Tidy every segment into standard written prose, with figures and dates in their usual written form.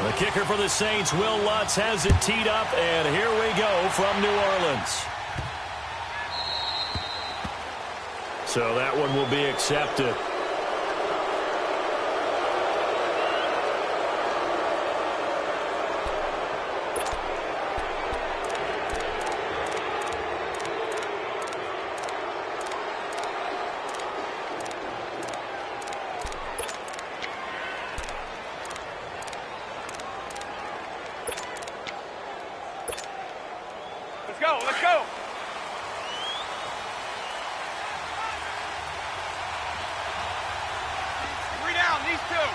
The kicker for the Saints, Will Lutz, has it teed up, and here we go from New Orleans. So that one will be accepted. Let's go. Three down, these two.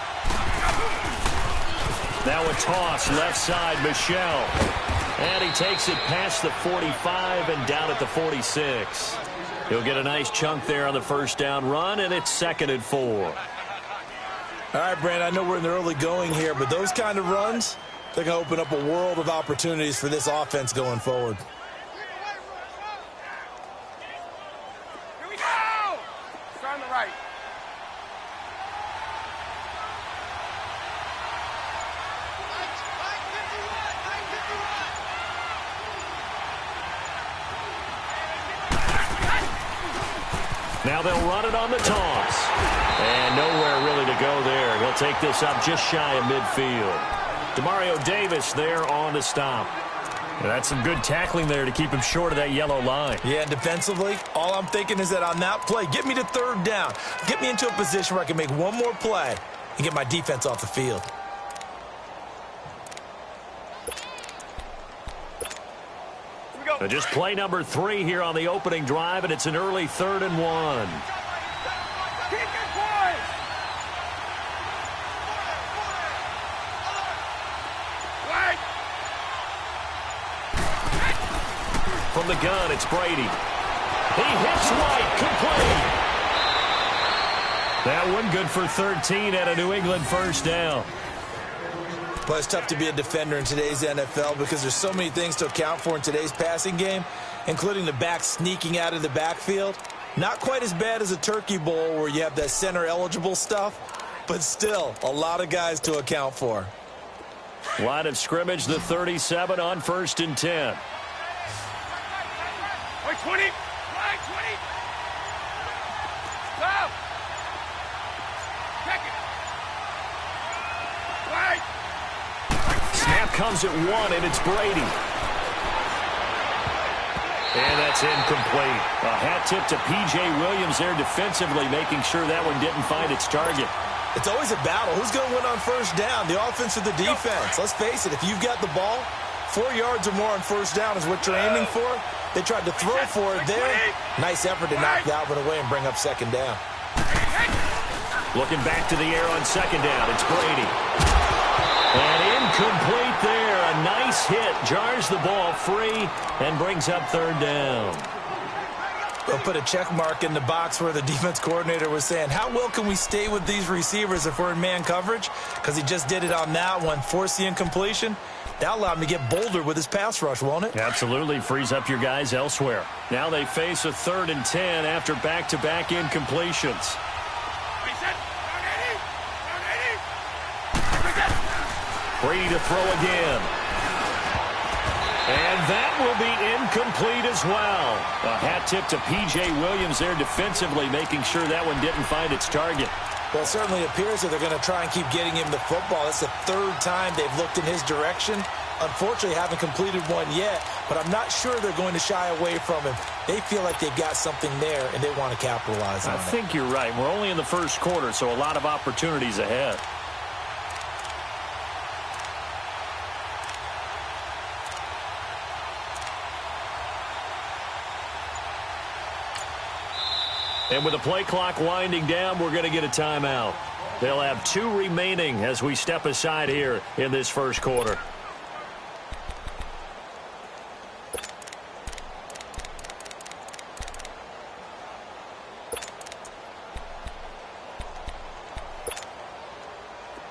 Now a toss, left side, Michel. And he takes it past the 45 and down at the 46. He'll get a nice chunk there on the first down run, and it's 2nd and 4. All right, Brandon, I know we're in the early going here, but those kind of runs, they're going to open up a world of opportunities for this offense going forward. Now they'll run it on the toss. And nowhere really to go there. He'll take this up just shy of midfield. Demario Davis there on the stop. And that's some good tackling there to keep him short of that yellow line. Yeah, and defensively, all I'm thinking is that on that play, get me to 3rd down. Get me into a position where I can make one more play and get my defense off the field. Just play number 3 here on the opening drive, and it's an early 3rd and 1. From the gun, it's Brady. He hits White, complete. That one good for 13 and a New England first down. But it's tough to be a defender in today's NFL because there's so many things to account for in today's passing game, including the back sneaking out of the backfield. Not quite as bad as a turkey bowl where you have that center-eligible stuff, but still a lot of guys to account for. Line of scrimmage, the 37 on 1st and 10. Wait, 20. Right, 20. Stop. Check it. Right. Snap comes at 1, and it's Brady. And that's incomplete. A hat tip to P.J. Williams there defensively, making sure that one didn't find its target. It's always a battle. Who's going to win on 1st down, the offense or the defense? Let's face it, if you've got the ball, 4 yards or more on 1st down is what you're aiming for. They tried to throw for it there. Nice effort to knock that one away and bring up 2nd down. Looking back to the air on 2nd down, it's Brady. And incomplete there. A nice hit. Jars the ball free and brings up 3rd down. They'll put a check mark in the box where the defense coordinator was saying, how well can we stay with these receivers if we're in man coverage? Because he just did it on that one, forced the incompletion. That'll allow him to get bolder with his pass rush, won't it? Absolutely. Frees up your guys elsewhere. Now they face a 3rd and 10 after back-to-back incompletions. Brady to throw again. And that will be incomplete as well. A hat tip to P.J. Williams there defensively, making sure that one didn't find its target. Well, it certainly appears that they're going to try and keep getting him the football. That's the 3rd time they've looked in his direction. Unfortunately, haven't completed one yet, but I'm not sure they're going to shy away from him. They feel like they've got something there, and they want to capitalize on it. I think you're right. We're only in the 1st quarter, so a lot of opportunities ahead. And with the play clock winding down, we're going to get a timeout. They'll have 2 remaining as we step aside here in this 1st quarter.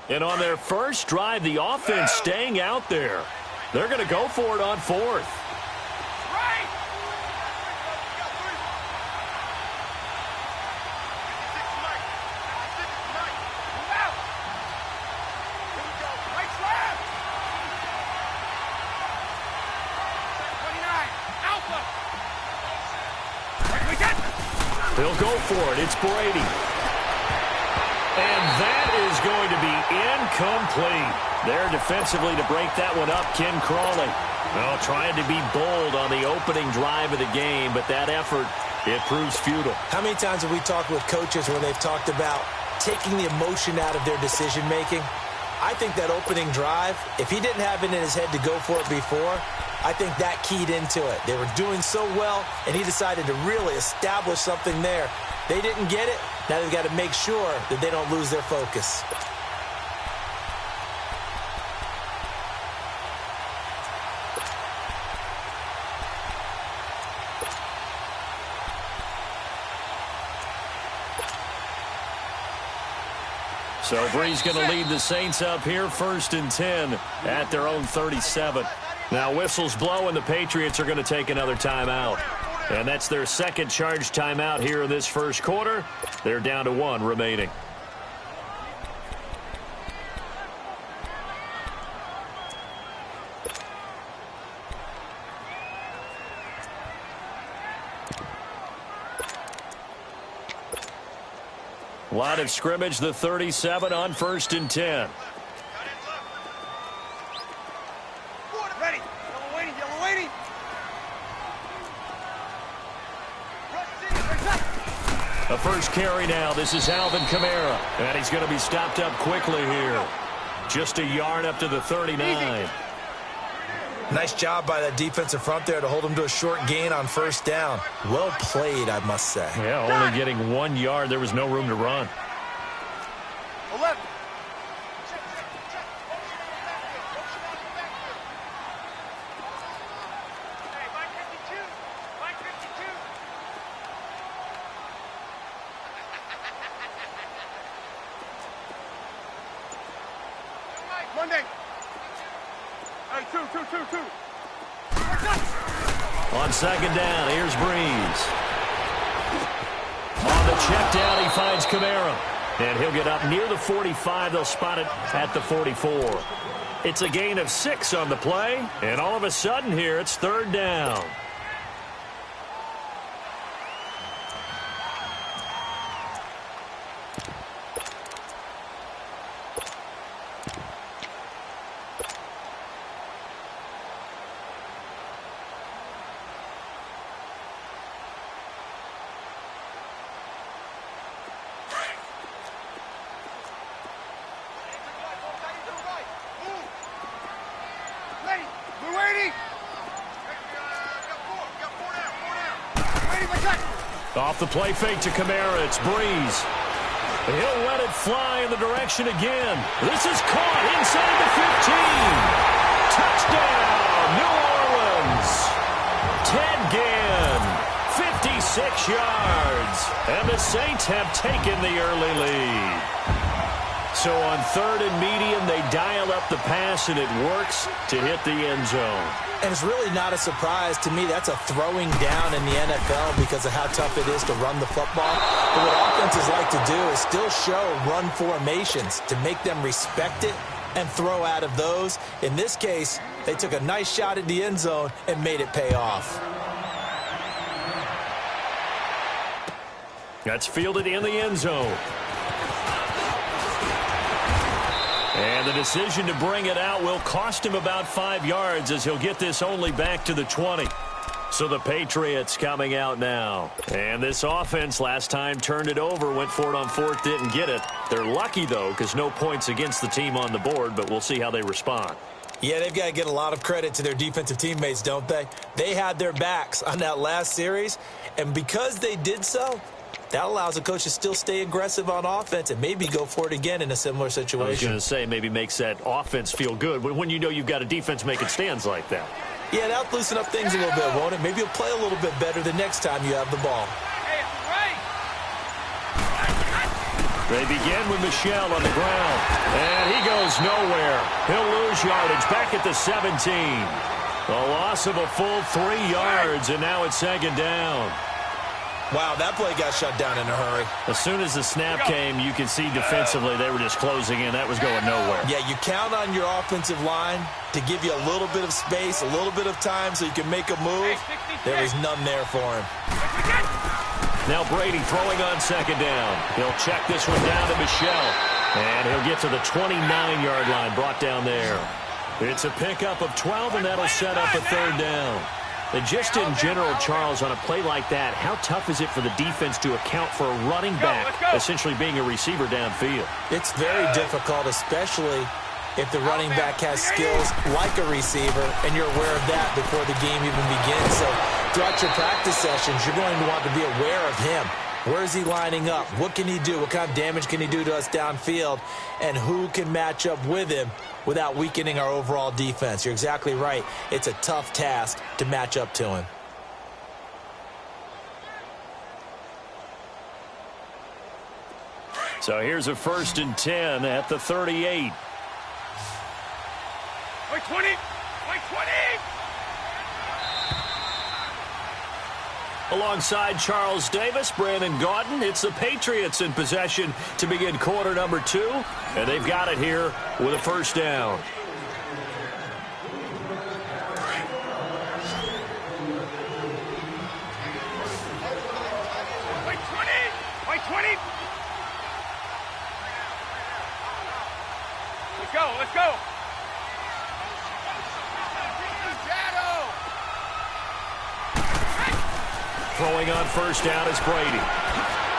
And on their first drive, the offense staying out there. They're going to go for it on 4th. He'll go for it. It's Brady. And that is going to be incomplete. There defensively to break that one up, Ken Crawley. Well, trying to be bold on the opening drive of the game, but that effort, it proves futile. How many times have we talked with coaches where they've talked about taking the emotion out of their decision-making? I think that opening drive, if he didn't have it in his head to go for it before, I think that keyed into it. They were doing so well, and he decided to really establish something there. They didn't get it. Now they've got to make sure that they don't lose their focus. So Bree's going to lead the Saints up here, 1st and 10 at their own 37. Now whistles blow, and the Patriots are going to take another timeout. And that's their second charge timeout here in this first quarter. They're down to 1 remaining. Line of scrimmage, the 37 on 1st and 10. Ready. Yellow waiting. Yellow waiting. A first carry now. This is Alvin Kamara. And he's going to be stopped up quickly here. Just a yard up to the 39. Nice job by that defensive front there to hold him to a short gain on 1st down. Well played, I must say. Yeah, only getting 1 yard. There was no room to run. 11. Monday. Hey, two. On 2nd down, here's Breeze. On the check down, he finds Kamara. And he'll get up near the 45. They'll spot it at the 44. It's a gain of 6 on the play. And all of a sudden here, it's 3rd down. Off the play fake to Kamara, it's Breeze. He'll let it fly in the direction again. This is caught inside the 15. Touchdown, New Orleans. Ted Ginn, 56 yards. And the Saints have taken the early lead. So on 3rd and medium, they dial up the pass, and it works to hit the end zone. And it's really not a surprise to me. That's a throwing down in the NFL because of how tough it is to run the football. But what offenses like to do is still show run formations to make them respect it and throw out of those. In this case, they took a nice shot at the end zone and made it pay off. That's fielded in the end zone. And the decision to bring it out will cost him about 5 yards as he'll get this only back to the 20. So the Patriots coming out now. And this offense last time turned it over, went for it on 4th, didn't get it. They're lucky, though, because no points against the team on the board, but we'll see how they respond. Yeah, they've got to get a lot of credit to their defensive teammates, don't they? They had their backs on that last series, and because they did so, that allows the coach to still stay aggressive on offense and maybe go for it again in a similar situation. I was going to say maybe makes that offense feel good when you know you've got a defense making stands like that. Yeah, that'll loosen up things a little bit, won't it? Maybe you'll play a little bit better the next time you have the ball. They begin with Michel on the ground. And he goes nowhere. He'll lose yardage back at the 17. A loss of a full 3 yards, and now it's 2nd down. Wow, that play got shut down in a hurry. As soon as the snap came, you could see defensively they were just closing in. That was going nowhere. Yeah, you count on your offensive line to give you a little bit of space, a little bit of time so you can make a move. There was none there for him. Now Brady throwing on second down. He'll check this one down to Michelle. And he'll get to the 29-yard line, brought down there. It's a pickup of 12, and that'll set up a third down. And just in general, Charles, on a play like that, how tough is it for the defense to account for a running back essentially being a receiver downfield? It's very difficult, especially if the running back has skills like a receiver, and you're aware of that before the game even begins. So throughout your practice sessions, you're going to want to be aware of him. Where is he lining up? What can he do? What kind of damage can he do to us downfield? And who can match up with him without weakening our overall defense? You're exactly right. It's a tough task to match up to him. So here's a 1st and 10 at the 38. Wait, 20! Wait, 20! Alongside Charles Davis, Brandon Gaudin, it's the Patriots in possession to begin quarter number 2. And they've got it here with a first down. Wait, 20! Wait, 20! Let's go, let's go! Throwing on first down is Brady.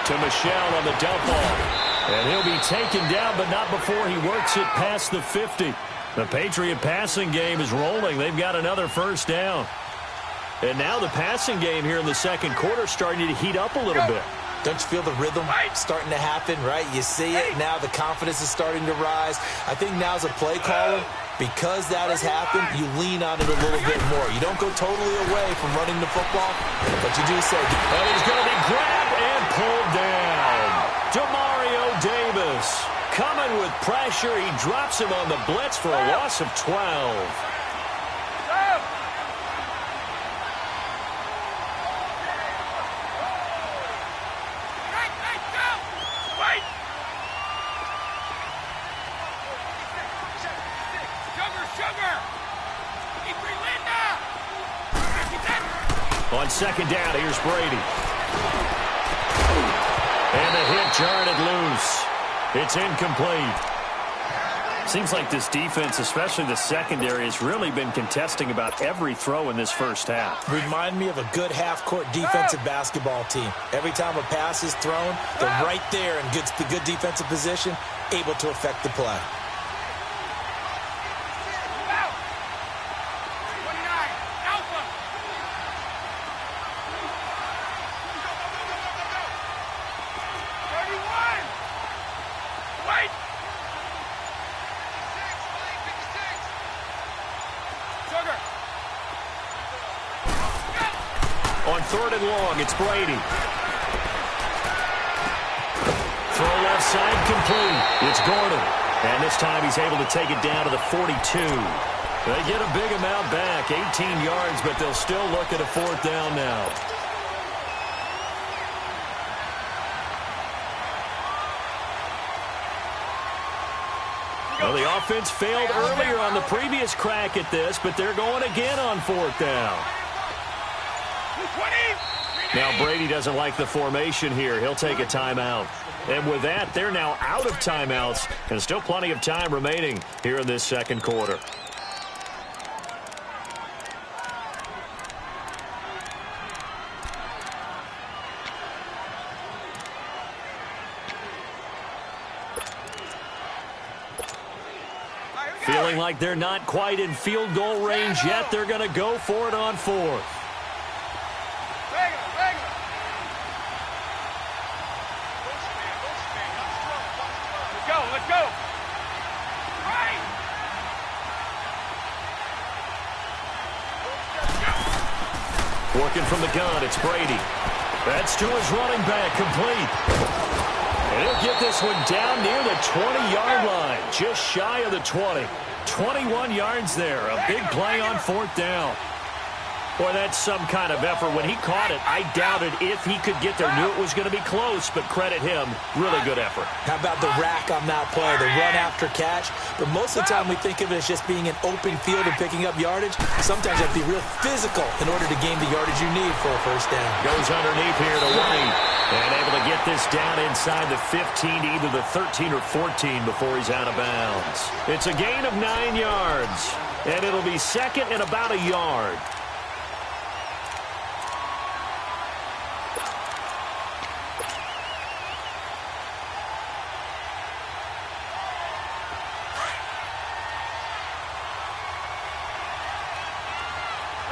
To Michelle on the dump off. And he'll be taken down, but not before he works it past the 50. The Patriot passing game is rolling. They've got another first down. And now the passing game here in the second quarter starting to heat up a little bit. Don't you feel the rhythm starting to happen, right? You see it now. The confidence is starting to rise. I think now as a play caller, because that has happened, you lean on it a little bit more. You don't go totally away from running the football, but you do say, and he's going to be grabbed and pulled down. Demario Davis coming with pressure. He drops him on the blitz for a loss of 12. On second down, here's Brady. And the hit jarred it loose. It's incomplete. Seems like this defense, especially the secondary, has really been contesting about every throw in this first half. Remind me of a good half-court defensive basketball team. Every time a pass is thrown, they're right there in good defensive position, able to affect the play. On third and long, it's Brady. Throw left side complete. It's Gordon. And this time he's able to take it down to the 42. They get a big amount back, 18 yards, but they'll still look at a fourth down now. Well, the offense failed earlier on the previous crack at this, but they're going again on fourth down. Now Brady doesn't like the formation here. He'll take a timeout. And with that, they're now out of timeouts, and still plenty of time remaining here in this second quarter. Feeling like they're not quite in field goal range yet. They're going to go for it on fourth. Let's go. Right. Working from the gun, it's Brady. That's to his running back, complete. And he'll get this one down near the 20-yard line, just shy of the 20. 21 yards there, a big play on fourth down. Boy, that's some kind of effort. When he caught it, I doubted if he could get there. Knew it was going to be close, but credit him. Really good effort. How about the rack on that play, the run after catch? But most of the time we think of it as just being an open field and picking up yardage. Sometimes you have to be real physical in order to gain the yardage you need for a first down. Goes underneath here to White. And able to get this down inside the 15 to either the 13 or 14 before he's out of bounds. It's a gain of 9 yards. And it'll be second and about a yard.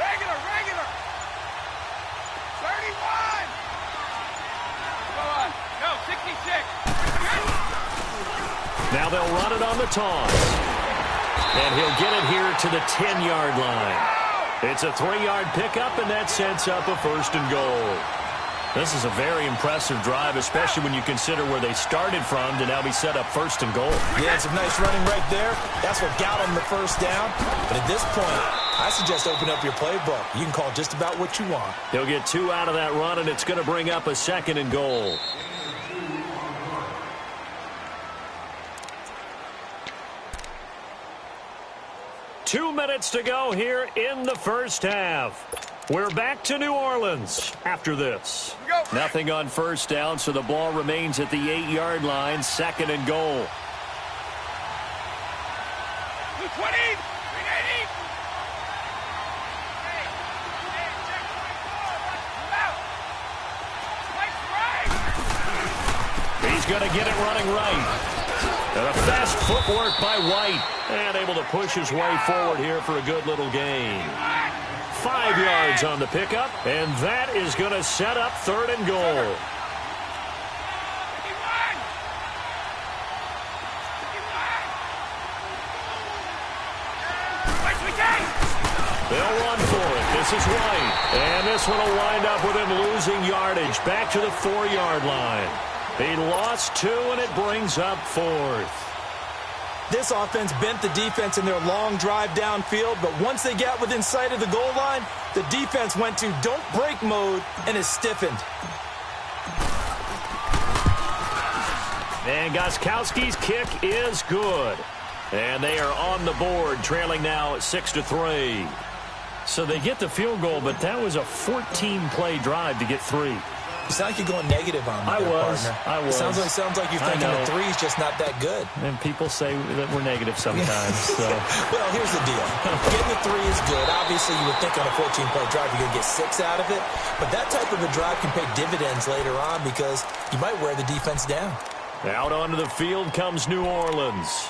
Regular. 31. Go on. No, 66. Now they'll run it on the toss. And he'll get it here to the 10-yard line. It's a 3-yard pickup, and that sets up a first and goal. This is a very impressive drive, especially when you consider where they started from to now be set up first and goal. Yeah, some nice running right there. That's what got him the first down. But at this point, I suggest open up your playbook. You can call just about what you want. He'll get 2 out of that run, and it's going to bring up a second and goal. Two minutes to go here in the first half. We're back to New Orleans after this. Nothing on first down, so the ball remains at the 8-yard line, second and goal. 20. He's going to get it running right. And a fast footwork by White. And able to push his way forward here for a good little gain. 5 yards on the pickup. And that is going to set up third and goal. They'll run for it. This is White. And this one will wind up with him losing yardage. Back to the 4-yard line. He lost 2, and it brings up 4th. This offense bent the defense in their long drive downfield, but once they got within sight of the goal line, the defense went to don't break mode and is stiffened. And Gostkowski's kick is good. And they are on the board, trailing now at 6-3. So they get the field goal, but that was a 14-play drive to get 3. You sound like you're going negative on me, I was. Sounds like you're thinking the 3 is just not that good. And people say that we're negative sometimes. So. Well, here's the deal. Getting the 3 is good. Obviously, you would think on a 14-play drive you're going to get 6 out of it. But that type of a drive can pay dividends later on because you might wear the defense down. Out onto the field comes New Orleans.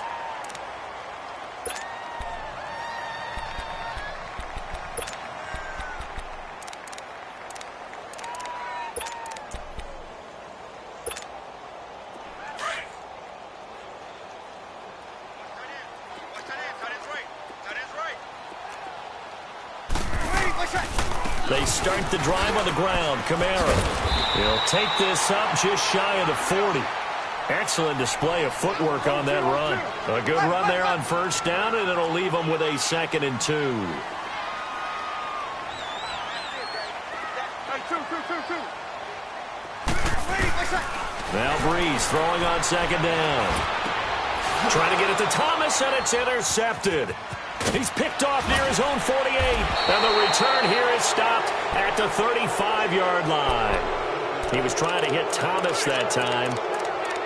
They start the drive on the ground. Kamara. He'll take this up just shy of the 40. Excellent display of footwork on that run. A good run there on first down, and it'll leave them with a 2nd and 2. Now Breeze throwing on 2nd down. Trying to get it to Thomas, and it's intercepted. He's picked off near his own 48. And the return here is stopped at the 35-yard line. He was trying to hit Thomas that time.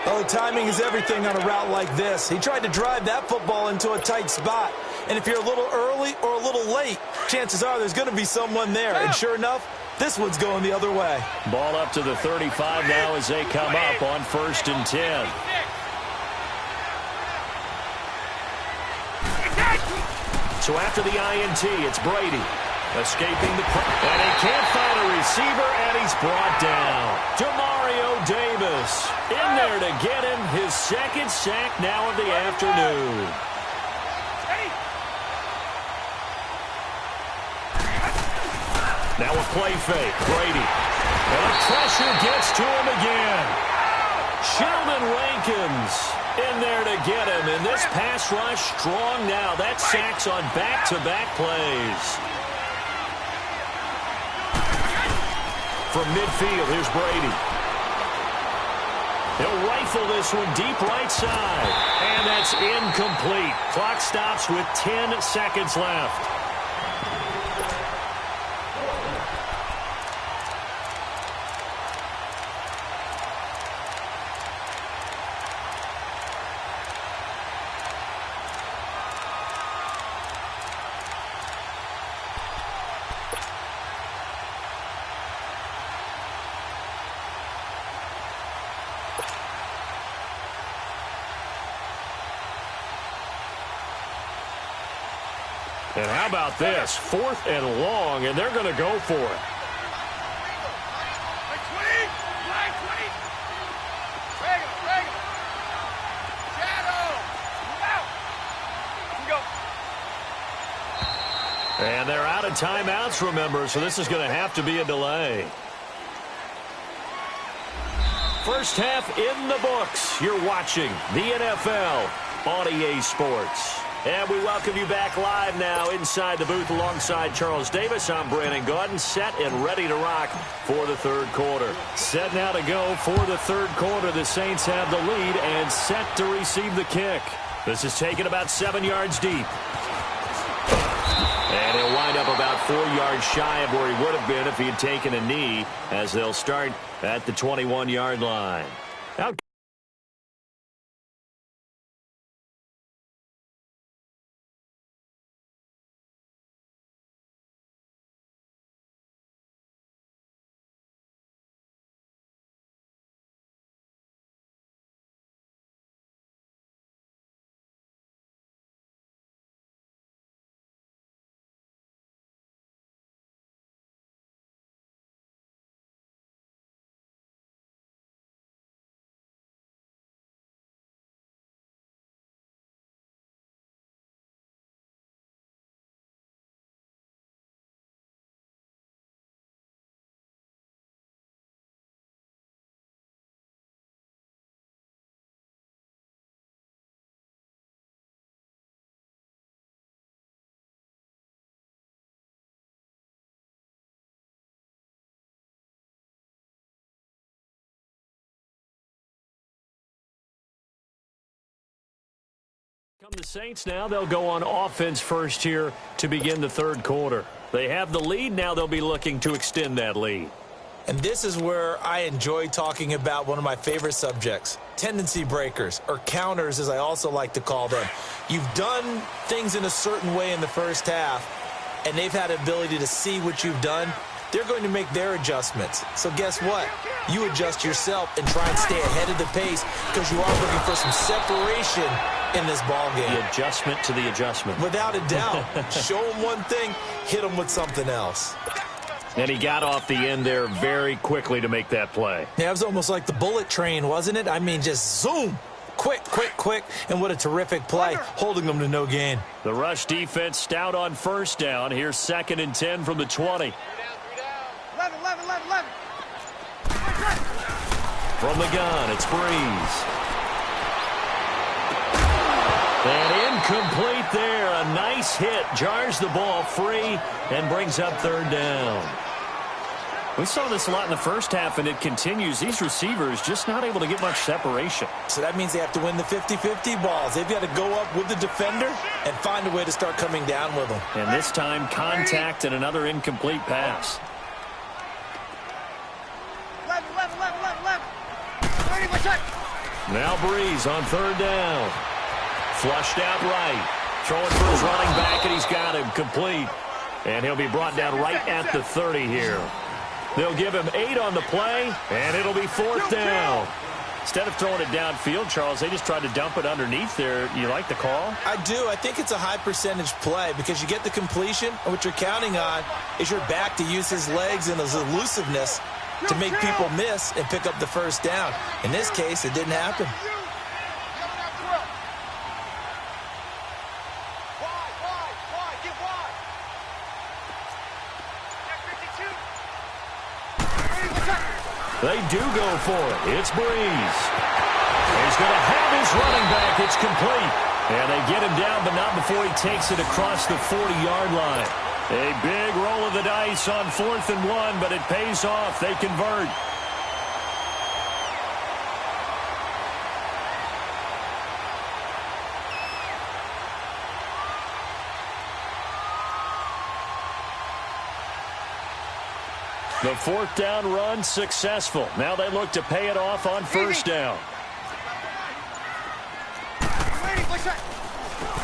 Oh, timing is everything on a route like this. He tried to drive that football into a tight spot. And if you're a little early or a little late, chances are there's going to be someone there. And sure enough, this one's going the other way. Ball up to the 35 now as they come up on 1st and 10. So after the INT, it's Brady escaping the play. And he can't find a receiver, and he's brought down. Demario Davis in there to get him his 2nd sack now of the afternoon. Now a play fake. Brady. And the pressure gets to him again. Sheldon Rankins in there to get him. And this pass rush strong now. That sacks on back-to-back plays. from midfield. Here's Brady. He'll rifle this one deep right side. And that's incomplete. Clock stops with 10 seconds left. And how about this? 4th and long, and they're going to go for it. And they're out of timeouts, remember, so this is going to have to be a delay. First half in the books. You're watching the NFL on EA Sports. And we welcome you back live now inside the booth alongside Charles Davis. I'm Brandon Gaudin, set and ready to rock for the third quarter. Set now to go for the third quarter. The Saints have the lead and set to receive the kick. This is taken about 7 yards deep. And he'll wind up about 4 yards shy of where he would have been if he had taken a knee, as they'll start at the 21-yard line. Now come the Saints now. They'll go on offense first here to begin the third quarter. They have the lead. Now they'll be looking to extend that lead. And this is where I enjoy talking about one of my favorite subjects, tendency breakers, or counters as I also like to call them. You've done things in a certain way in the first half, and they've had the ability to see what you've done. They're going to make their adjustments. So guess what? You adjust yourself and try and stay ahead of the pace because you are looking for some separation in this ball game. The adjustment to the adjustment. Without a doubt. Show them one thing, hit them with something else. And he got off the end there very quickly to make that play. Yeah, it was almost like the bullet train, wasn't it? I mean, just zoom. Quick, quick, quick. And what a terrific play, holding them to no gain. The rush defense stout on first down. Here's 2nd and 10 from the 20. 11. From the gun, it's Breeze. And incomplete there. A nice hit. Jars the ball free and brings up 3rd down. We saw this a lot in the first half, and it continues. These receivers just not able to get much separation. So that means they have to win the 50-50 balls. They've got to go up with the defender and find a way to start coming down with them. And this time, contact and another incomplete pass. 11. Now Breeze on 3rd down. Flushed out right. Throwing for his running back, and he's got him complete. And he'll be brought down right at the 30 here. They'll give him 8 on the play, and it'll be 4th down. Instead of throwing it downfield, Charles, they just tried to dump it underneath there. You like the call? I do. I think it's a high percentage play because you get the completion, and what you're counting on is your back to use his legs and his elusiveness to make people miss and pick up the 1st down. In this case, it didn't happen. They do go for it. It's Breeze. He's going to have his running back. It's complete. And they get him down, but not before he takes it across the 40-yard line. A big roll of the dice on 4th and 1, but it pays off. They convert. The 4th down run successful. Now they look to pay it off on 1st down.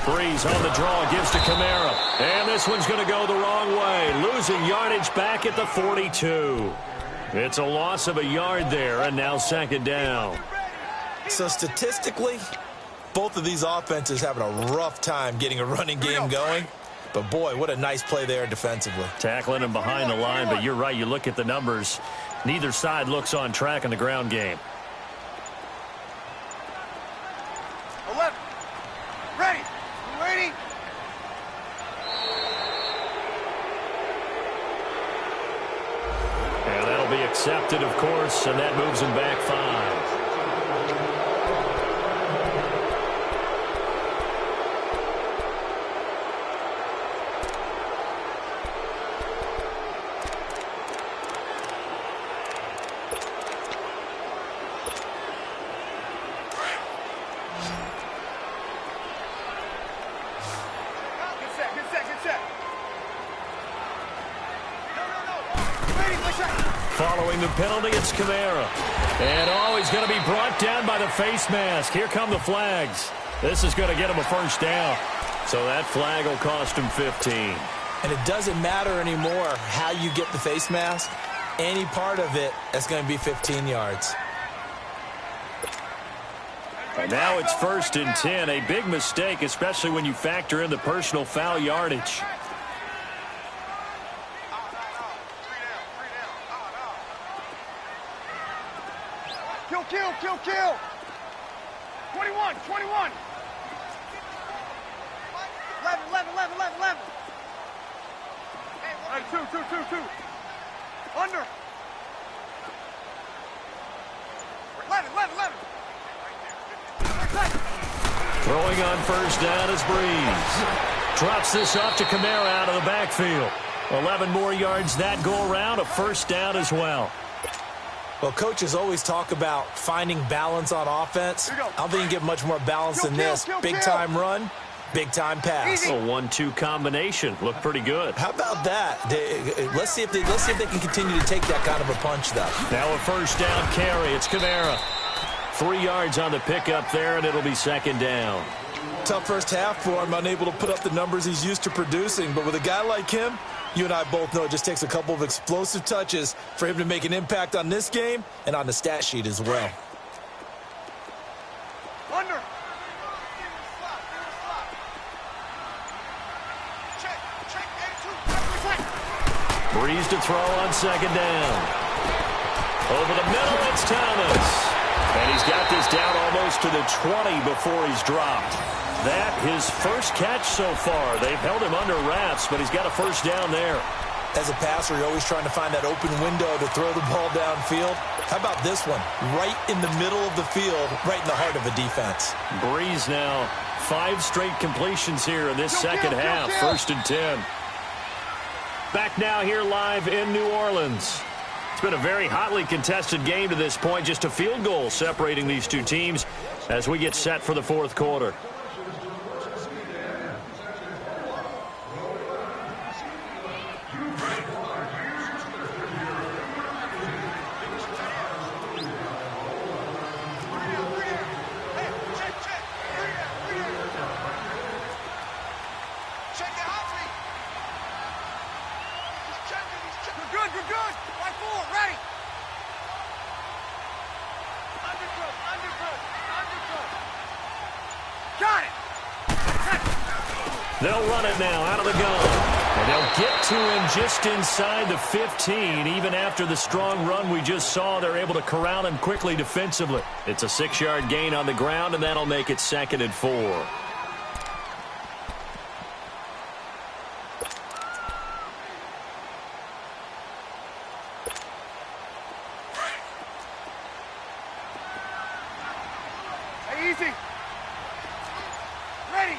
Breeze on the draw, gives to Kamara. And this one's going to go the wrong way. Losing yardage back at the 42. It's a loss of a yard there, and now 2nd down. So statistically, both of these offenses having a rough time getting a running game going. But, boy, what a nice play there defensively. Tackling him behind the line, but you're right. You look at the numbers. Neither side looks on track in the ground game. 11. Ready. Waiting. And that'll be accepted, of course, and that moves him back 5. Following the penalty, it's Kamara. And he's going to be brought down by the face mask. Here come the flags. This is going to get him a 1st down. So that flag will cost him 15. And it doesn't matter anymore how you get the face mask. Any part of it, that's going to be 15 yards. And now it's 1st and 10. A big mistake, especially when you factor in the personal foul yardage. Kill. 21. 11. Hey, two. Under. 11. Throwing on 1st down is Breeze. Drops this off to Kamara out of the backfield. 11 more yards that go around, a 1st down as well. Well, coaches always talk about finding balance on offense. I don't think you can get much more balance than this. Big-time run, big-time pass. A 1-2 combination. Looked pretty good. How about that? Let's see if they can continue to take that kind of a punch, though. Now a 1st down carry. It's Kamara. 3 yards on the pickup there, and it'll be 2nd down. Tough first half for him, unable to put up the numbers he's used to producing. But with a guy like him, you and I both know it just takes a couple of explosive touches for him to make an impact on this game and on the stat sheet as well. Under. Breeze to throw on 2nd down. Over the middle, it's Thomas. And he's got this down almost to the 20 before he's dropped. That his 1st catch so far. They've held him under wraps, but he's got a 1st down there. As a passer, you're always trying to find that open window to throw the ball downfield. How about this one? Right in the middle of the field, right in the heart of a defense. Breeze now, 5 straight completions here in this second half. 1st and 10. Back now here live in New Orleans. It's been a very hotly contested game to this point. Just a field goal separating these two teams as we get set for the 4th quarter. They'll run it now out of the gun. And they'll get to him just inside the 15. Even after the strong run we just saw, they're able to corral him quickly defensively. It's a 6-yard gain on the ground, and that'll make it 2nd and 4. Easy. Ready.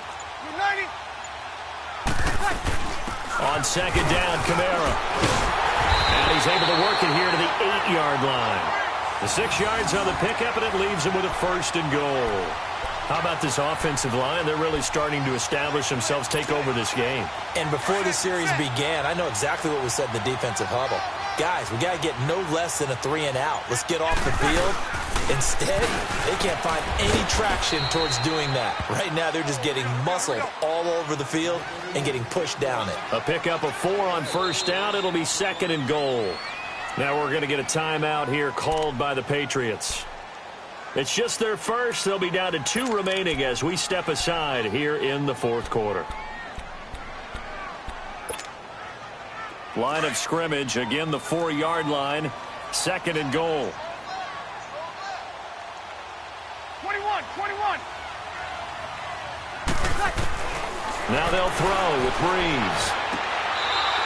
United. On second down, Kamara. And he's able to work it here to the 8-yard line. The 6 yards on the pickup, and it leaves him with a 1st and goal. How about this offensive line? They're really starting to establish themselves, take over this game. And before the series began, I know exactly what was said in the defensive huddle. Guys, we got to get no less than a 3-and-out. Let's get off the field. Instead, they can't find any traction towards doing that. Right now, they're just getting muscled all over the field and getting pushed down it. A pickup of 4 on 1st down. It'll be 2nd and goal. Now we're going to get a timeout here called by the Patriots. It's just their first. They'll be down to 2 remaining as we step aside here in the 4th quarter. Line of scrimmage, again the 4-yard line. 2nd and goal. 21. Now they'll throw with Breeze.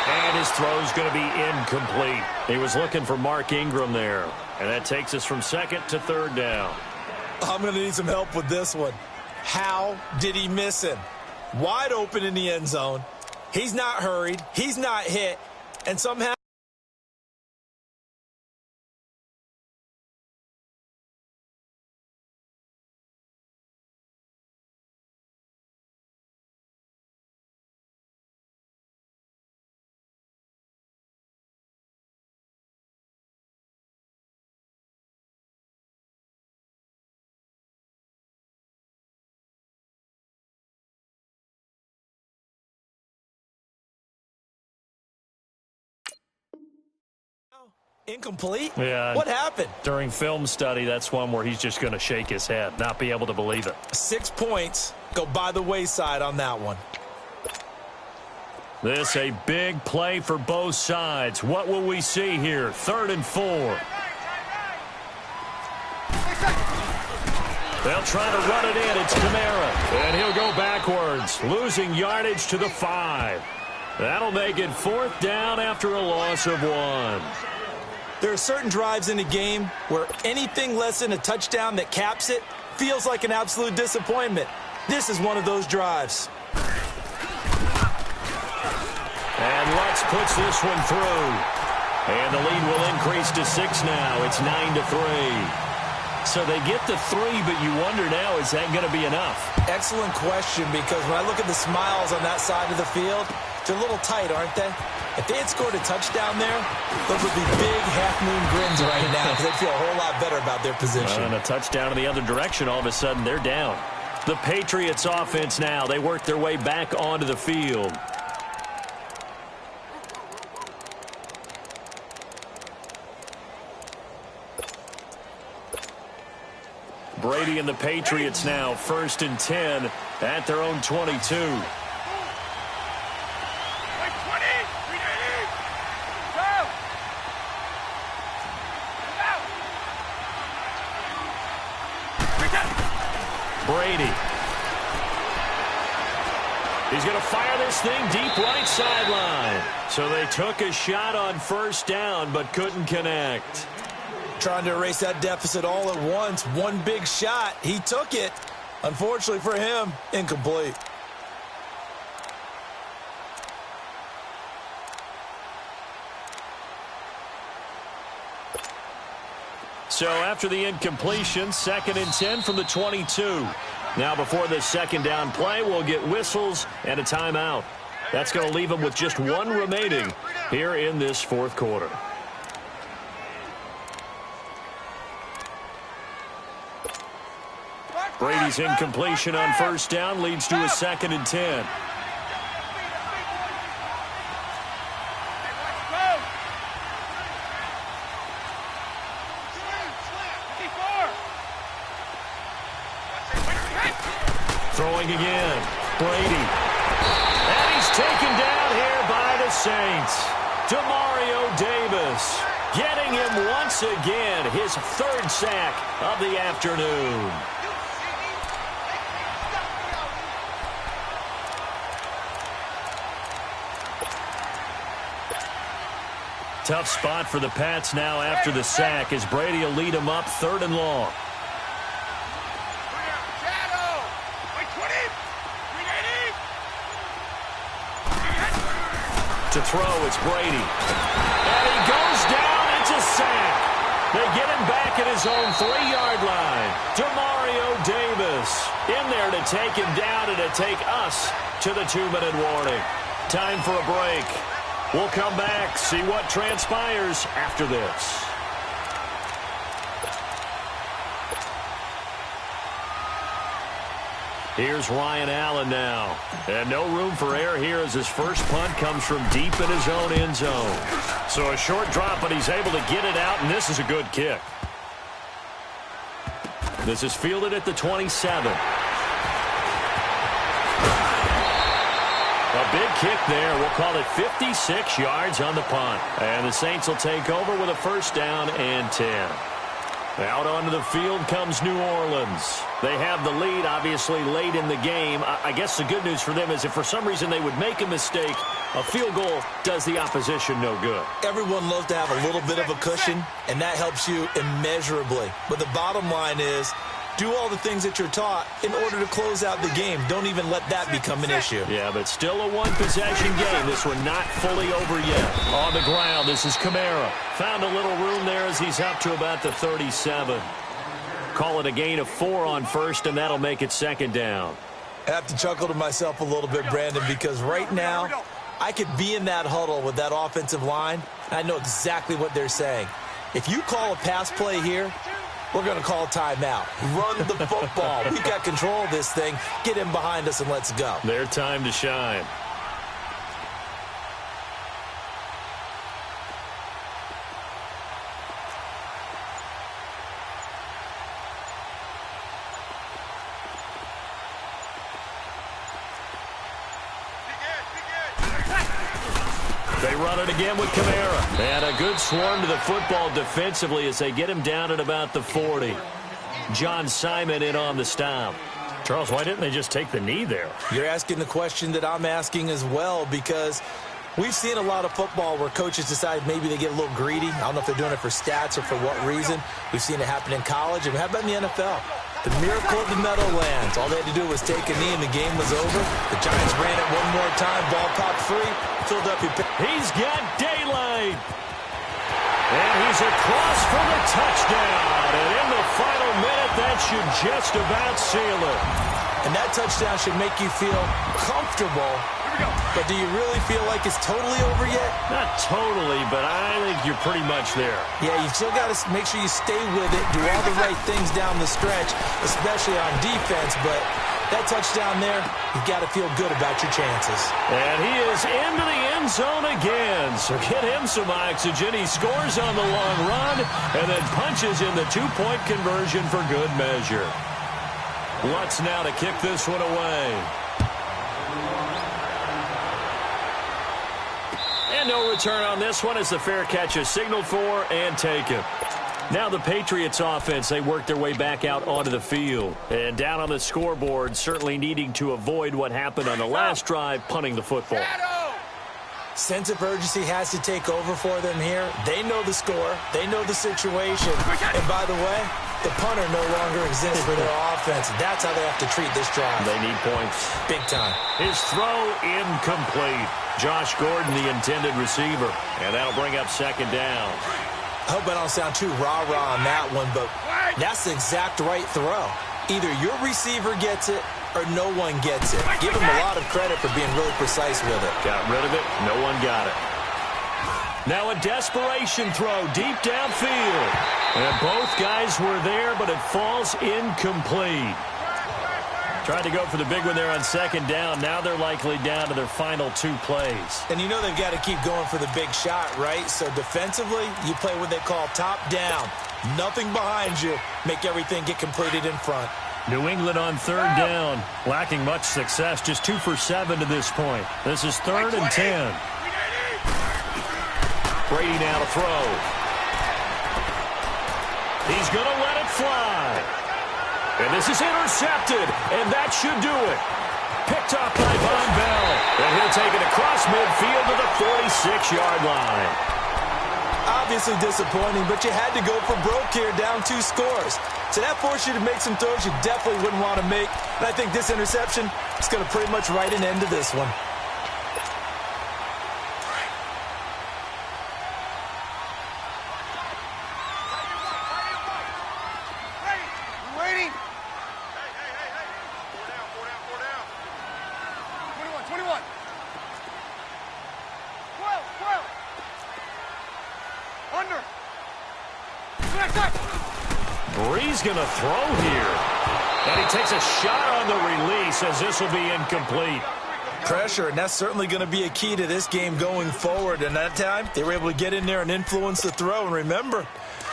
And his throw's going to be incomplete. He was looking for Mark Ingram there. And that takes us from 2nd to 3rd down. I'm going to need some help with this one. How did he miss him? Wide open in the end zone. He's not hurried. He's not hit. And somehow... Incomplete? Yeah. What happened? During film study, that's one where he's just going to shake his head, not be able to believe it. 6 points go by the wayside on that one. This a big play for both sides. What will we see here? 3rd and 4. They'll try to run it in. It's Kamara. And he'll go backwards, losing yardage to the 5. That'll make it 4th down after a loss of 1. There are certain drives in a game where anything less than a touchdown that caps it feels like an absolute disappointment. This is one of those drives. And Lutz puts this one through. And the lead will increase to 6 now. It's 9-3. So they get to 3, but you wonder now, is that going to be enough? Excellent question, because when I look at the smiles on that side of the field, they're a little tight, aren't they? If they had scored a touchdown there, those would be big half-moon grins right now because they'd feel a whole lot better about their position. And a touchdown in the other direction, all of a sudden they're down. The Patriots offense now, they work their way back onto the field. Brady and the Patriots now, 1st and 10 at their own 22. Brady. He's going to fire this thing deep right sideline. So they took a shot on 1st down but couldn't connect. Trying to erase that deficit all at once. One big shot. He took it. Unfortunately for him, incomplete. So after the incompletion, 2nd and 10 from the 22. Now before this 2nd down play, we'll get whistles and a timeout. That's going to leave them with just 1 remaining here in this 4th quarter. Brady's incompletion on 1st down leads to a 2nd and 10. Throwing again, Brady. And he's taken down here by the Saints. Demario Davis getting him once again, his 3rd sack of the afternoon. Tough spot for the Pats now after the sack as Brady will lead them up 3rd and long. To throw, it's Brady. And he goes down. It's a sack. They get him back at his own 3-yard line. Demario Davis in there to take him down and to take us to the 2-minute warning. Time for a break. We'll come back, see what transpires after this. Here's Ryan Allen now. And no room for error here as his first punt comes from deep in his own end zone. So a short drop, but he's able to get it out, and this is a good kick. This is fielded at the 27. A big kick there. We'll call it 56 yards on the punt. And the Saints will take over with a first down and 10. Out onto the field comes New Orleans. They have the lead, obviously, late in the game. I guess the good news for them is if for some reason they would make a mistake, a field goal does the opposition no good. Everyone loves to have a little bit of a cushion, and that helps you immeasurably. But the bottom line is, do all the things that you're taught in order to close out the game. Don't even let that become an issue. Yeah, but still a one-possession game. This one not fully over yet. On the ground, this is Kamara. Found a little room there as he's up to about the 37. Call it a gain of 4 on first, and that'll make it second down. I have to chuckle to myself a little bit, Brandon, because right now I could be in that huddle with that offensive line, and I know exactly what they're saying. If you call a pass play here, we're going to call a timeout. Run the football. We've got control of this thing. Get him behind us and let's go. Their time to shine. They run it again with Kamara. And a good swarm to the football defensively as they get him down at about the 40. John Simon in on the stop. Charles, why didn't they just take the knee there? You're asking the question that I'm asking as well, because we've seen a lot of football where coaches decide maybe they get a little greedy. I don't know if they're doing it for stats or for what reason. We've seen it happen in college. And how about in the NFL? The miracle of the Meadowlands. All they had to do was take a knee and the game was over. The Giants ran it one more time. Ball popped free. Philadelphia. He's got daylight. And he's across for the touchdown. And in the final minute, that should just about seal it. And that touchdown should make you feel comfortable. But do you really feel like it's totally over yet? Not totally, but I think you're pretty much there. Yeah, you still got to make sure you stay with it, do all the right things down the stretch, especially on defense. But that touchdown there, you've got to feel good about your chances. And he is into the end zone again. So get him some oxygen. He scores on the long run and then punches in the two-point conversion for good measure. Lutz now to kick this one away. And no return on this one as the fair catch is signaled for and taken. Now the Patriots offense, they work their way back out onto the field. And down on the scoreboard, certainly needing to avoid what happened on the last drive, punting the football. Sense of urgency has to take over for them here. They know the score. They know the situation. And by the way, the punter no longer exists for their offense. That's how they have to treat this drive. They need points. Big time. His throw incomplete. Josh Gordon, the intended receiver. And that'll bring up second down. I hope I don't sound too rah-rah on that one, but that's the exact right throw. Either your receiver gets it or no one gets it. Give him a lot of credit for being really precise with it. Got rid of it. No one got it. Now a desperation throw deep downfield. And both guys were there, but it falls incomplete. Tried to go for the big one there on second down. Now they're likely down to their final 2 plays. And you know they've got to keep going for the big shot, right? So defensively, you play what they call top down. Nothing behind you. Make everything get completed in front. New England on third down. Lacking much success. Just 2 for 7 to this point. This is 3rd and 10. Brady now to throw. He's going to let it fly. And this is intercepted, and that should do it. Picked up by Von Bell. And he'll take it across midfield to the 46-yard line. Obviously disappointing, but you had to go for broke here, down 2 scores. So that forced you to make some throws you definitely wouldn't want to make. And I think this interception is going to pretty much write an end to this one. Brees going to throw here. And he takes a shot on the release as this will be incomplete. Pressure, and that's certainly going to be a key to this game going forward. And that time, they were able to get in there and influence the throw. And remember,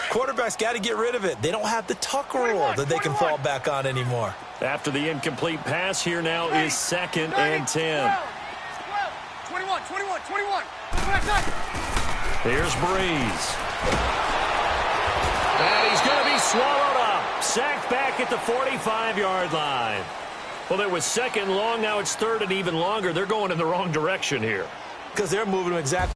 quarterbacks got to get rid of it. They don't have the tuck rule that they can fall back on anymore. After the incomplete pass, here now is 2nd and 10. 21. Here's Brees. And he's going to be swallowed up. Sacked back at the 45-yard line. Well, there was 2nd long. Now it's 3rd and even longer. They're going in the wrong direction here. Because they're moving them exactly